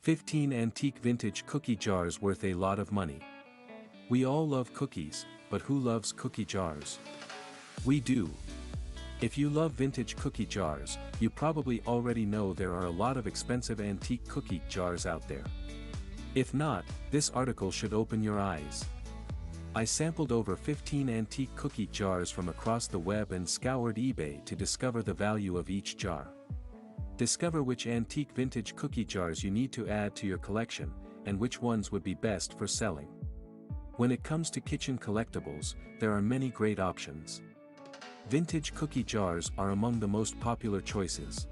15 antique vintage cookie jars worth a lot of money. We all love cookies, but who loves cookie jars? We do. If you love vintage cookie jars, you probably already know there are a lot of expensive antique cookie jars out there. If not, this article should open your eyes. I sampled over 15 antique cookie jars from across the web and scoured eBay to discover the value of each jar. Discover which antique vintage cookie jars you need to add to your collection, and which ones would be best for selling. When it comes to kitchen collectibles, there are many great options. Vintage cookie jars are among the most popular choices.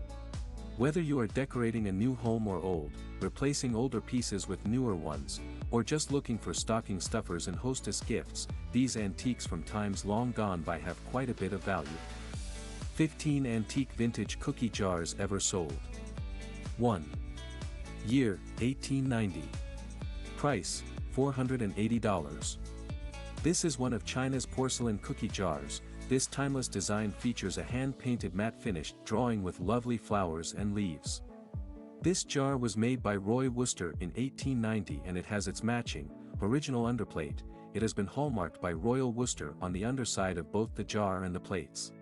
Whether you are decorating a new home or old, replacing older pieces with newer ones, or just looking for stocking stuffers and hostess gifts, these antiques from times long gone by have quite a bit of value. 15 antique vintage cookie jars ever sold. 1. Year, 1890. Price, $480. This is one of China's porcelain cookie jars. This timeless design features a hand-painted matte finish drawing with lovely flowers and leaves. This jar was made by Roy Worcester in 1890 and it has its matching, original underplate. It has been hallmarked by Royal Worcester on the underside of both the jar and the plates.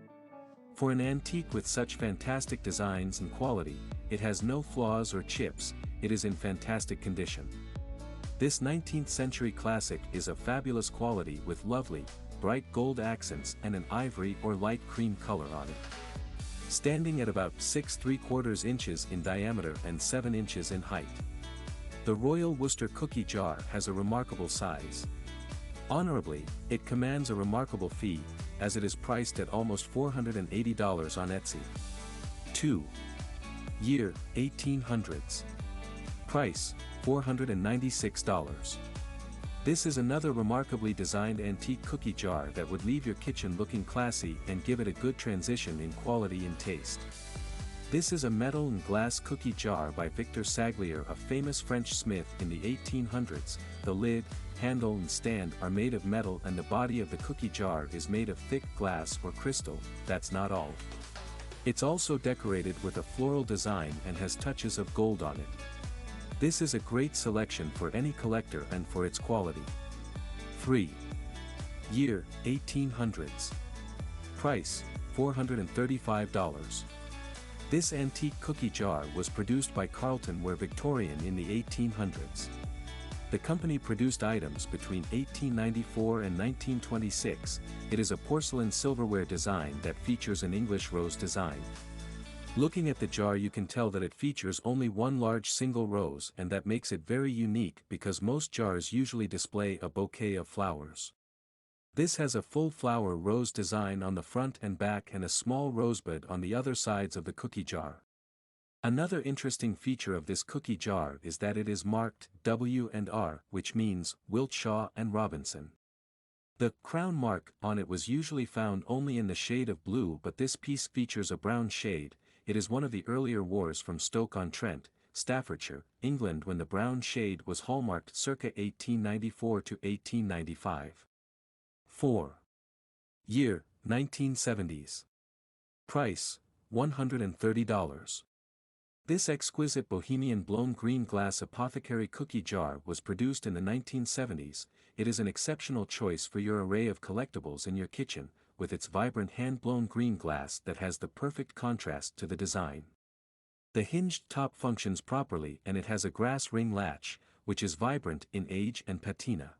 For an antique with such fantastic designs and quality, it has no flaws or chips, it is in fantastic condition. This 19th century classic is of fabulous quality with lovely, bright gold accents and an ivory or light cream color on it. Standing at about 6¾ inches in diameter and 7 inches in height. The Royal Worcester cookie jar has a remarkable size. Honorably, it commands a remarkable fee, as it is priced at almost $480 on Etsy. 2. Year, 1800s. Price, $496. This is another remarkably designed antique cookie jar that would leave your kitchen looking classy and give it a good transition in quality and taste. This is a metal and glass cookie jar by Victor Saglier, a famous French smith in the 1800s. The lid, handle and stand are made of metal and the body of the cookie jar is made of thick glass or crystal. That's not all. It's also decorated with a floral design and has touches of gold on it. This is a great selection for any collector and for its quality. 3. Year, 1800s. Price, $435. This antique cookie jar was produced by Carlton Ware Victorian in the 1800s. The company produced items between 1894 and 1926. It is a porcelain silverware design that features an English rose design. Looking at the jar you can tell that it features only one large single rose, and that makes it very unique because most jars usually display a bouquet of flowers. This has a full flower rose design on the front and back and a small rosebud on the other sides of the cookie jar. Another interesting feature of this cookie jar is that it is marked W&R, which means Wiltshire and Robinson. The crown mark on it was usually found only in the shade of blue, but this piece features a brown shade. It is one of the earlier wars from Stoke-on-Trent, Staffordshire, England, when the brown shade was hallmarked circa 1894 to 1895. 4. Year, 1970s. Price, $130. This exquisite bohemian blown green glass apothecary cookie jar was produced in the 1970s. It is an exceptional choice for your array of collectibles in your kitchen, with its vibrant hand-blown green glass that has the perfect contrast to the design. The hinged top functions properly and it has a grass ring latch, which is vibrant in age and patina.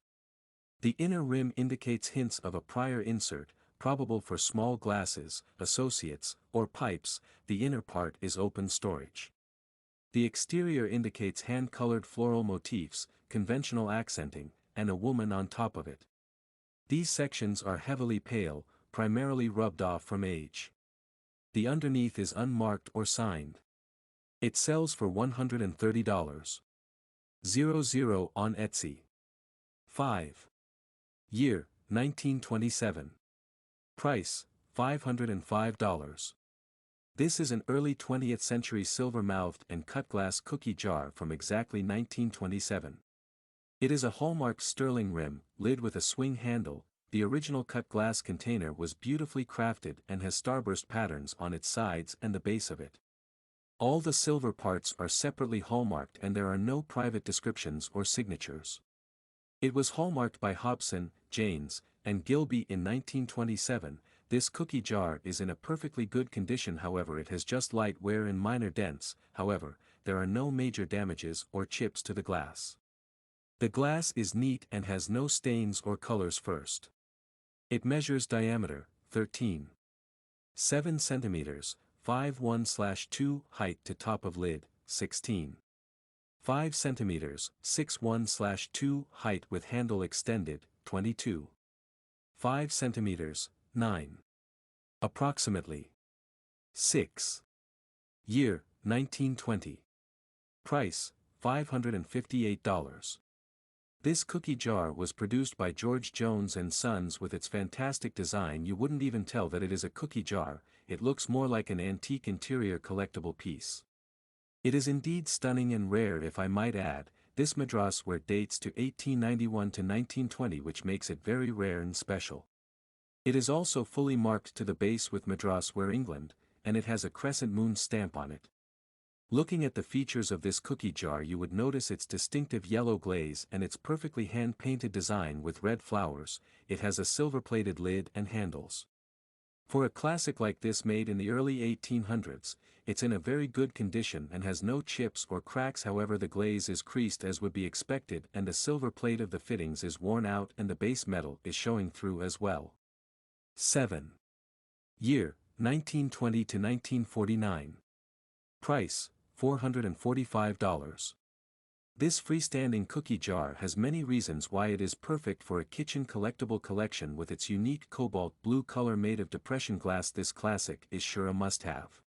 The inner rim indicates hints of a prior insert, probable for small glasses, associates, or pipes. The inner part is open storage. The exterior indicates hand-colored floral motifs, conventional accenting, and a woman on top of it. These sections are heavily pale, primarily rubbed off from age. The underneath is unmarked or signed. It sells for $130. 00 on Etsy. 5. Year, 1927. Price, $505. This is an early 20th century silver-mouthed and cut glass cookie jar from exactly 1927. It is a hallmark sterling rim, lid with a swing handle. The original cut glass container was beautifully crafted and has starburst patterns on its sides and the base of it. All the silver parts are separately hallmarked and there are no private descriptions or signatures. It was hallmarked by Hobson, Janes, and Gilby in 1927. This cookie jar is in a perfectly good condition, however it has just light wear and minor dents. However, there are no major damages or chips to the glass. The glass is neat and has no stains or colors first. It measures diameter, 13.7 centimeters, 5'1/2", height to top of lid, 16.5 centimeters, 6'1/2", height with handle extended, 22.5 centimeters, 9. Approximately. 6. Year, 1920. Price, $558. This cookie jar was produced by George Jones and Sons. With its fantastic design, you wouldn't even tell that it is a cookie jar. It looks more like an antique interior collectible piece. It is indeed stunning and rare, if I might add. This Madras ware dates to 1891 to 1920, which makes it very rare and special. It is also fully marked to the base with Madras ware England, and it has a crescent moon stamp on it. Looking at the features of this cookie jar, you would notice its distinctive yellow glaze and its perfectly hand-painted design with red flowers. It has a silver-plated lid and handles. For a classic like this made in the early 1800s, it's in a very good condition and has no chips or cracks. However, the glaze is creased as would be expected, and the silver plate of the fittings is worn out and the base metal is showing through as well. 7. Year, 1920 to 1949. Price, $445. This freestanding cookie jar has many reasons why it is perfect for a kitchen collectible collection. With its unique cobalt blue color made of depression glass, this classic is sure a must-have.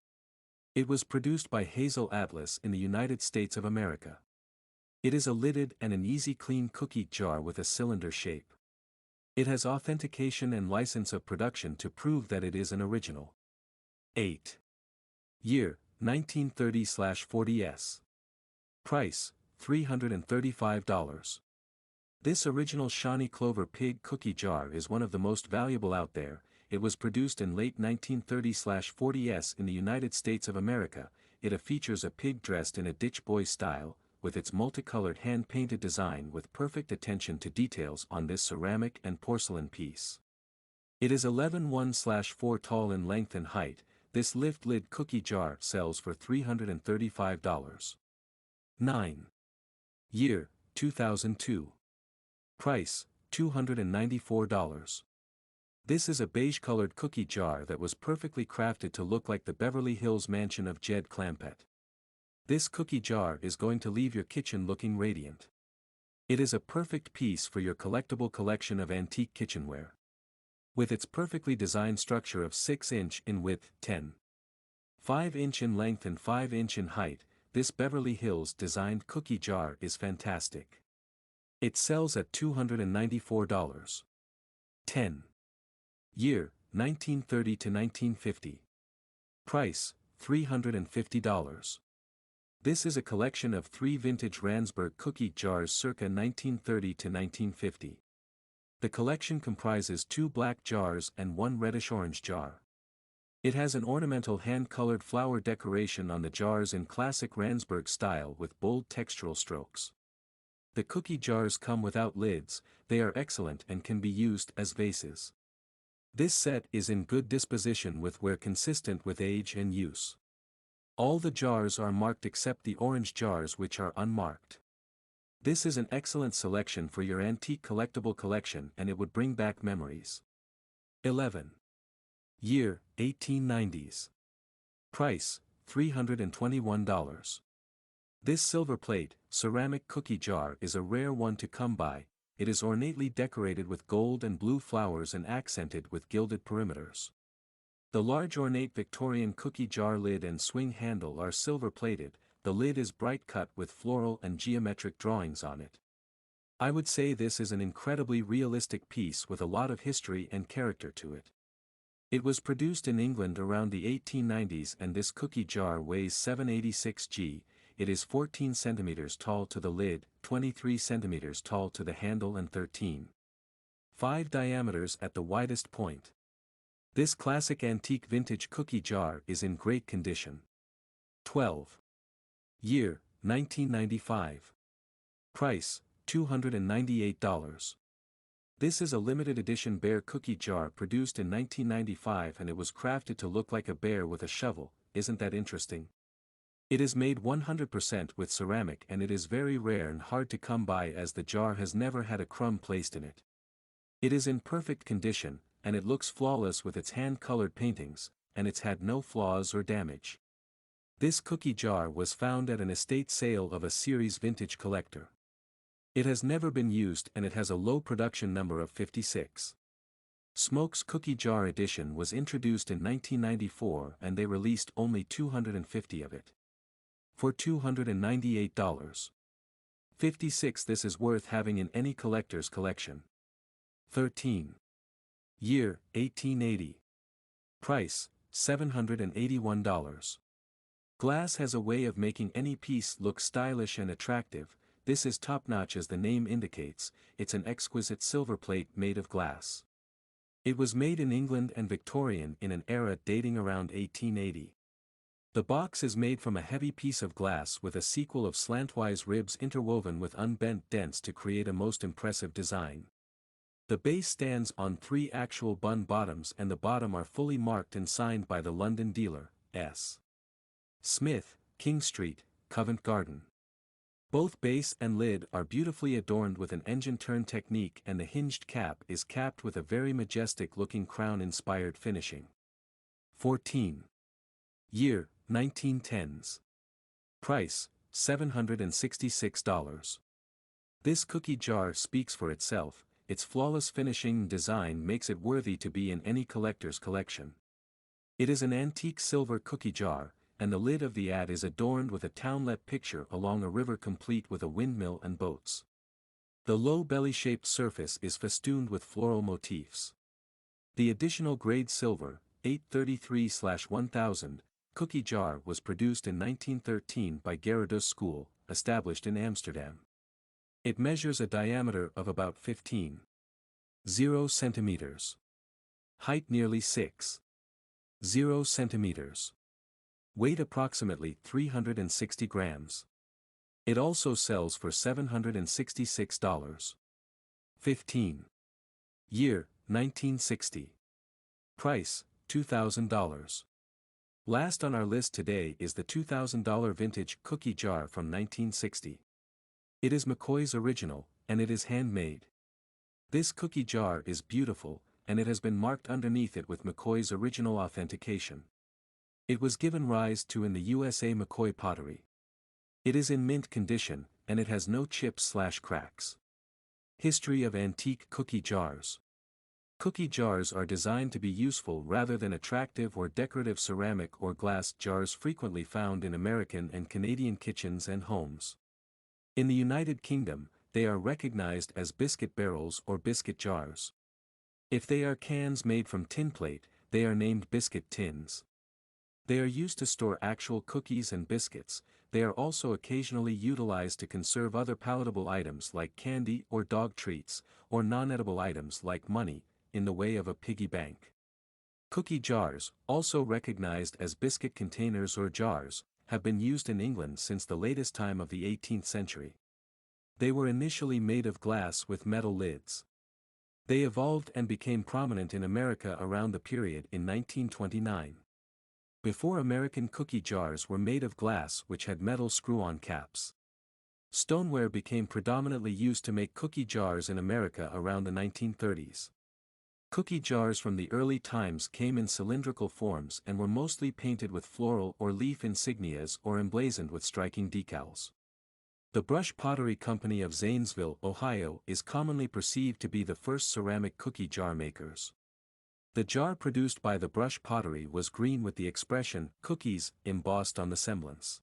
It was produced by Hazel Atlas in the United States of America. It is a lidded and an easy clean cookie jar with a cylinder shape. It has authentication and license of production to prove that it is an original. 8. Year, 1930/40s. Price, $335. This original Shawnee Clover pig cookie jar is one of the most valuable out there. It was produced in late 1930/40s in the United States of America. It features a pig dressed in a ditch boy style, with its multicolored hand-painted design with perfect attention to details on this ceramic and porcelain piece. It is 11'1/4" tall in length and height. This lift lid cookie jar sells for $335. 9. Year, 2002. Price, $294. This is a beige-colored cookie jar that was perfectly crafted to look like the Beverly Hills mansion of Jed Clampett. This cookie jar is going to leave your kitchen looking radiant. It is a perfect piece for your collectible collection of antique kitchenware. With its perfectly designed structure of 6" in width, 10.5" in length and 5" in height, this Beverly Hills designed cookie jar is fantastic. It sells at $294. 10. Year, 1930 to 1950. Price, $350. This is a collection of 3 vintage Ransburg cookie jars circa 1930 to 1950. The collection comprises 2 black jars and 1 reddish-orange jar. It has an ornamental hand-colored flower decoration on the jars in classic Ransburg style with bold textural strokes. The cookie jars come without lids. They are excellent and can be used as vases. This set is in good disposition with wear consistent with age and use. All the jars are marked except the orange jars, which are unmarked. This is an excellent selection for your antique collectible collection, and it would bring back memories. 11. Year, 1890s. Price, $321. This silver plate, ceramic cookie jar is a rare one to come by. It is ornately decorated with gold and blue flowers and accented with gilded perimeters. The large ornate Victorian cookie jar lid and swing handle are silver-plated. The lid is bright cut with floral and geometric drawings on it. I would say this is an incredibly realistic piece with a lot of history and character to it. It was produced in England around the 1890s, and this cookie jar weighs 786 g. It is 14 centimeters tall to the lid, 23 centimeters tall to the handle and 13.5 diameters at the widest point. This classic antique vintage cookie jar is in great condition. 12. Year, 1995. Price, $298. This is a limited edition bear cookie jar produced in 1995 and it was crafted to look like a bear with a shovel. Isn't that interesting? It is made 100% with ceramic and it is very rare and hard to come by as the jar has never had a crumb placed in it. It is in perfect condition, and it looks flawless with its hand-colored paintings, and it's had no flaws or damage. This cookie jar was found at an estate sale of a series vintage collector. It has never been used and it has a low production number of 56. Smoke's Cookie Jar Edition was introduced in 1994 and they released only 250 of it. For $298. 56. This is worth having in any collector's collection. 13. Year, 1880. Price, $781. Glass has a way of making any piece look stylish and attractive. This is top-notch as the name indicates, it's an exquisite silver plate made of glass. It was made in England and Victorian in an era dating around 1880. The box is made from a heavy piece of glass with a sequel of slantwise ribs interwoven with unbent dents to create a most impressive design. The base stands on 3 actual bun bottoms and the bottom are fully marked and signed by the London dealer, S. Smith, King Street, Covent Garden. Both base and lid are beautifully adorned with an engine turn technique and the hinged cap is capped with a very majestic-looking crown-inspired finishing. 14. Year, 1910s. Price, $766. This cookie jar speaks for itself, its flawless finishing and design makes it worthy to be in any collector's collection. It is an antique silver cookie jar, and the lid of the ad is adorned with a townlet picture along a river complete with a windmill and boats. The low belly-shaped surface is festooned with floral motifs. The additional grade silver, 833/1000, cookie jar was produced in 1913 by Gerardus School, established in Amsterdam. It measures a diameter of about 15.0 centimeters. Height nearly 6.0 centimeters. Weight approximately 360 grams. It also sells for $766. 15. Year, 1960. Price, $2,000. Last on our list today is the $2,000 vintage cookie jar from 1960. It is McCoy's original, and it is handmade. This cookie jar is beautiful, and it has been marked underneath it with McCoy's original authentication. It was given rise to in the USA McCoy pottery. It is in mint condition, and it has no chips/cracks. History of antique cookie jars. Cookie jars are designed to be useful rather than attractive or decorative. Ceramic or glass jars frequently found in American and Canadian kitchens and homes. In the United Kingdom, they are recognized as biscuit barrels or biscuit jars. If they are cans made from tin plate, they are named biscuit tins. They are used to store actual cookies and biscuits. They are also occasionally utilized to conserve other palatable items like candy or dog treats, or non-edible items like money, in the way of a piggy bank. Cookie jars, also recognized as biscuit containers or jars, have been used in England since the latest time of the 18th century. They were initially made of glass with metal lids. They evolved and became prominent in America around the period in 1929. Before, American cookie jars were made of glass which had metal screw-on caps. Stoneware became predominantly used to make cookie jars in America around the 1930s. Cookie jars from the early times came in cylindrical forms and were mostly painted with floral or leaf insignias or emblazoned with striking decals. The Brush Pottery Company of Zanesville, Ohio, is commonly perceived to be the first ceramic cookie jar makers. The jar produced by the Brush Pottery was green with the expression, "cookies," embossed on the semblance.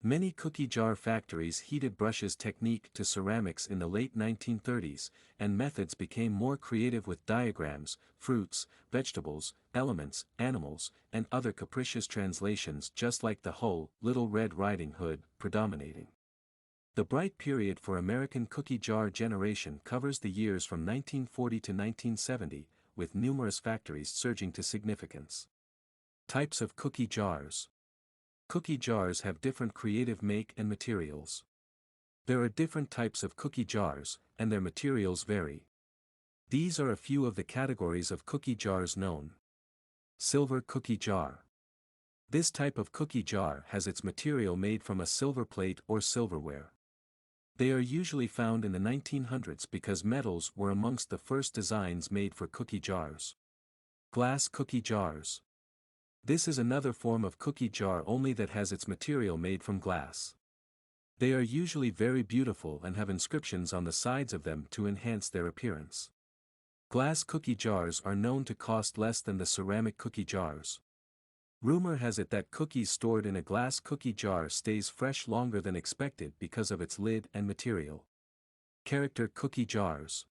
Many cookie jar factories heated Brush's technique to ceramics in the late 1930s, and methods became more creative with diagrams, fruits, vegetables, elements, animals, and other capricious translations just like the whole Little Red Riding Hood predominating. The bright period for American cookie jar generation covers the years from 1940 to 1970, with numerous factories surging to significance. Types of cookie jars. Cookie jars have different creative make and materials. There are different types of cookie jars, and their materials vary. These are a few of the categories of cookie jars known. Silver cookie jar. This type of cookie jar has its material made from a silver plate or silverware. They are usually found in the 1900s because metals were amongst the first designs made for cookie jars. Glass cookie jars. This is another form of cookie jar only that has its material made from glass. They are usually very beautiful and have inscriptions on the sides of them to enhance their appearance. Glass cookie jars are known to cost less than the ceramic cookie jars. Rumor has it that cookies stored in a glass cookie jar stays fresh longer than expected because of its lid and material. Character cookie jars.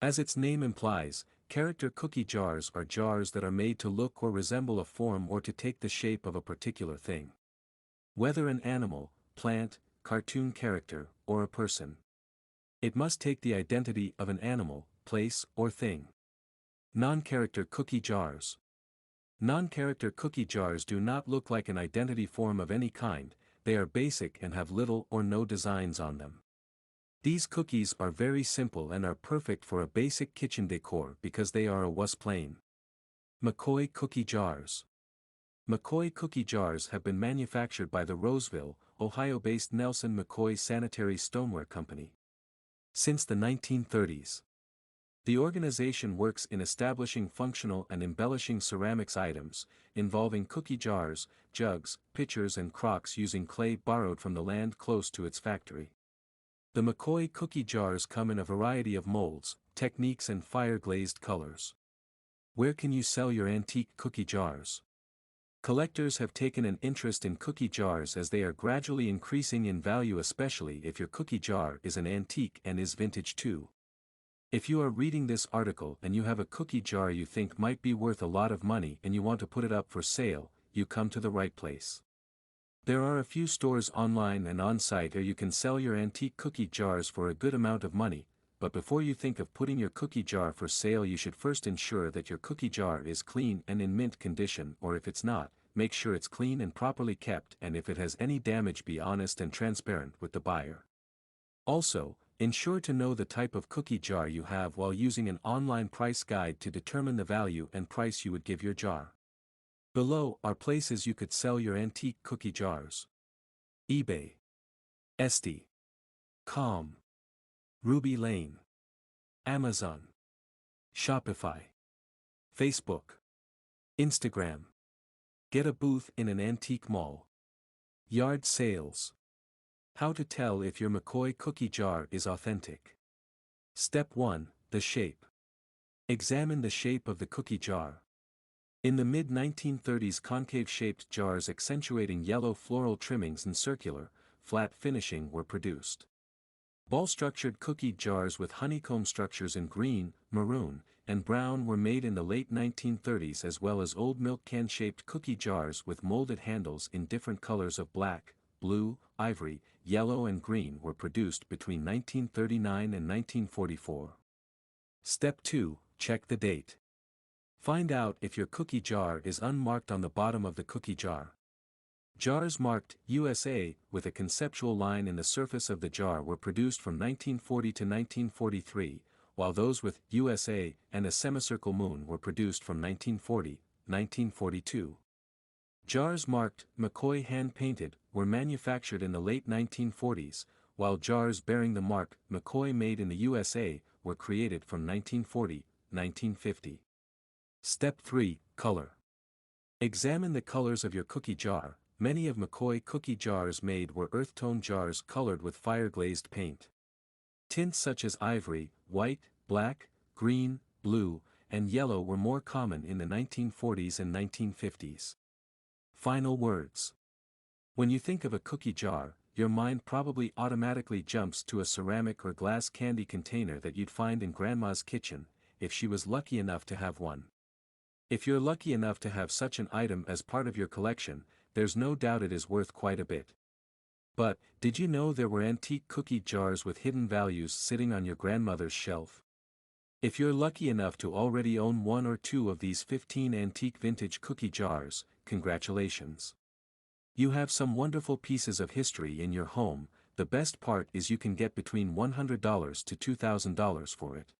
As its name implies, character cookie jars are jars that are made to look or resemble a form or to take the shape of a particular thing. Whether an animal, plant, cartoon character, or a person. It must take the identity of an animal, place, or thing. Non-character cookie jars. Non-character cookie jars do not look like an identity form of any kind, they are basic and have little or no designs on them. These cookies are very simple and are perfect for a basic kitchen decor because they are was plain. McCoy cookie jars. McCoy cookie jars have been manufactured by the Roseville, Ohio-based Nelson McCoy Sanitary Stoneware Company since the 1930s. The organization works in establishing functional and embellishing ceramics items, involving cookie jars, jugs, pitchers and crocks using clay borrowed from the land close to its factory. The McCoy cookie jars come in a variety of molds, techniques and fire-glazed colors. Where can you sell your antique cookie jars? Collectors have taken an interest in cookie jars as they are gradually increasing in value, especially if your cookie jar is an antique and is vintage too. If you are reading this article and you have a cookie jar you think might be worth a lot of money and you want to put it up for sale, you come to the right place. There are a few stores online and on-site where you can sell your antique cookie jars for a good amount of money, but before you think of putting your cookie jar for sale you should first ensure that your cookie jar is clean and in mint condition, or if it's not, make sure it's clean and properly kept, and if it has any damage be honest and transparent with the buyer. Also, ensure to know the type of cookie jar you have while using an online price guide to determine the value and price you would give your jar. Below are places you could sell your antique cookie jars. eBay, Etsy.com, Ruby Lane, Amazon, Shopify, Facebook, Instagram. Get a booth in an antique mall. Yard sales. How to tell if your McCoy cookie jar is authentic. Step 1. The shape. Examine the shape of the cookie jar. In the mid-1930s, concave-shaped jars accentuating yellow floral trimmings and circular, flat finishing were produced. Ball-structured cookie jars with honeycomb structures in green, maroon, and brown were made in the late 1930s, as well as old milk can-shaped cookie jars with molded handles in different colors of black, blue, ivory, yellow and green were produced between 1939 and 1944. Step 2. Check the date. Find out if your cookie jar is unmarked on the bottom of the cookie jar. Jars marked USA with a conceptual line in the surface of the jar were produced from 1940 to 1943, while those with USA and a semicircle moon were produced from 1940, 1942. Jars marked McCoy hand-painted were manufactured in the late 1940s, while jars bearing the mark McCoy made in the USA were created from 1940, 1950. Step 3. Color. Examine the colors of your cookie jar. Many of McCoy cookie jars made were earth tone jars colored with fire-glazed paint. Tints such as ivory, white, black, green, blue, and yellow were more common in the 1940s and 1950s. Final words. When you think of a cookie jar, your mind probably automatically jumps to a ceramic or glass candy container that you'd find in Grandma's kitchen, if she was lucky enough to have one. If you're lucky enough to have such an item as part of your collection, there's no doubt it is worth quite a bit. But, did you know there were antique cookie jars with hidden values sitting on your grandmother's shelf? If you're lucky enough to already own one or two of these 15 antique vintage cookie jars, congratulations. You have some wonderful pieces of history in your home. The best part is you can get between $100 to $2,000 for it.